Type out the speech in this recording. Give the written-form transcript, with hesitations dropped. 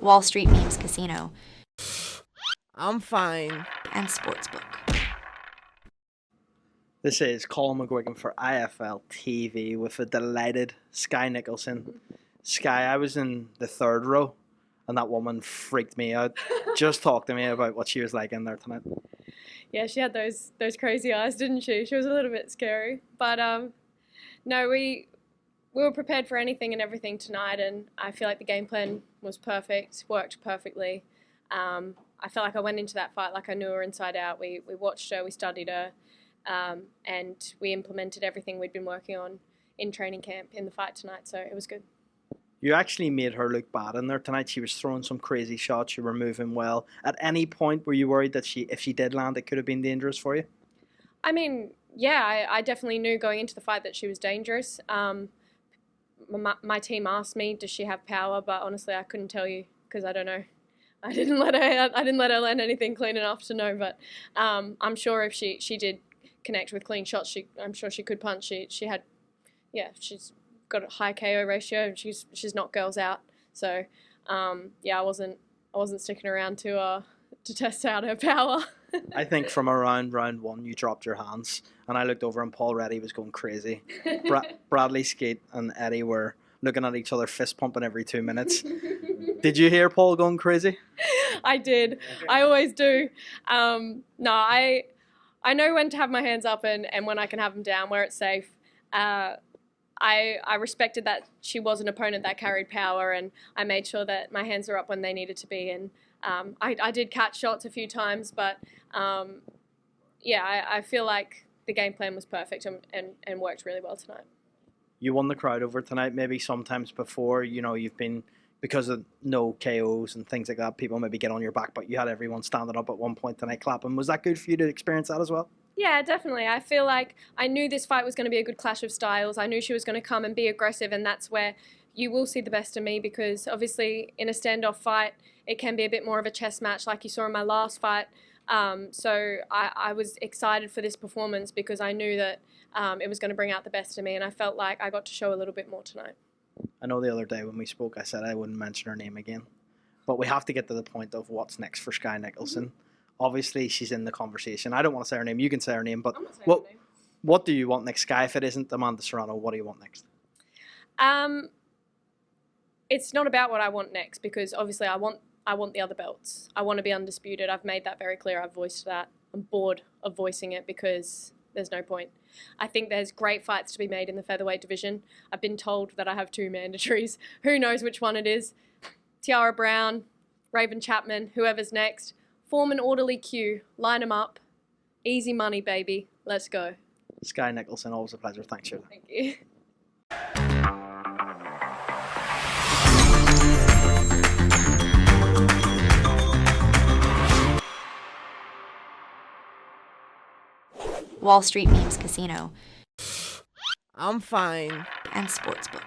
Wall Street Memes Casino, I'm fine. and Sportsbook. This is Colin McGuigan for IFLTV with a delighted Skye Nicolson. Skye, I was in the third row and that woman freaked me out. Just talk to me about what she was like in there tonight. Yeah, she had those crazy eyes, didn't she? She was a little bit scary. But no, we were prepared for anything and everything tonight, and I feel like the game plan was perfect, worked perfectly. I felt like I went into that fight like I knew her inside out. We watched her, we studied her, and we implemented everything we'd been working on in training camp in the fight tonight, so it was good. You actually made her look bad in there tonight. She was throwing some crazy shots. You were moving well. At any point were you worried that if she did land, it could have been dangerous for you? I mean, yeah, I definitely knew going into the fight that she was dangerous. My team asked me, does she have power? But honestly, I couldn't tell you because I don't know. I didn't let her land anything clean enough to know. But I'm sure if she did connect with clean shots, I'm sure she could punch. She had, yeah, she's got a high KO ratio and she's knocked girls out. So yeah, I wasn't sticking around to test out her power. I think from around round one, you dropped your hands, and I looked over and Paul Reddy was going crazy. Bradley Skate and Eddie were looking at each other, fist pumping every 2 minutes. Did you hear Paul going crazy? I did. I always do. No, I know when to have my hands up and when I can have them down where it's safe. I respected that she was an opponent that carried power, and I made sure that my hands were up when they needed to be. And I did catch shots a few times, but yeah, I feel like the game plan was perfect and worked really well tonight. You won the crowd over tonight. Maybe sometimes before, you've been, because of no KOs and things like that, people maybe get on your back, but you had everyone standing up at one point tonight clapping. Was that good for you to experience that as well? Yeah, definitely. I feel like I knew this fight was going to be a good clash of styles. I knew she was going to come and be aggressive, and that's where you will see the best of me, because obviously in a standoff fight, it can be a bit more of a chess match like you saw in my last fight. So I was excited for this performance because I knew that it was going to bring out the best of me, and I felt like I got to show a little bit more tonight. I know the other day when we spoke, I said I wouldn't mention her name again, but we have to get to the point of what's next for Skye Nicolson. Mm-hmm. Obviously, she's in the conversation. I don't want to say her name. You can say her name, but what do you want next, Skye? If it isn't Amanda Serrano, what do you want next? It's not about what I want next, because obviously I want the other belts. I want to be undisputed. I've made that very clear. I've voiced that. I'm bored of voicing it because there's no point. I think there's great fights to be made in the featherweight division. I've been told that I have 2 mandatories. Who knows which one it is? Tiara Brown, Raven Chapman, whoever's next. Form an orderly queue. Line them up. Easy money, baby. Let's go. Skye Nicolson, always a pleasure. Thanks, Shirley. Thank you. Wall Street Memes Casino, I'm fine. and Sportsbook.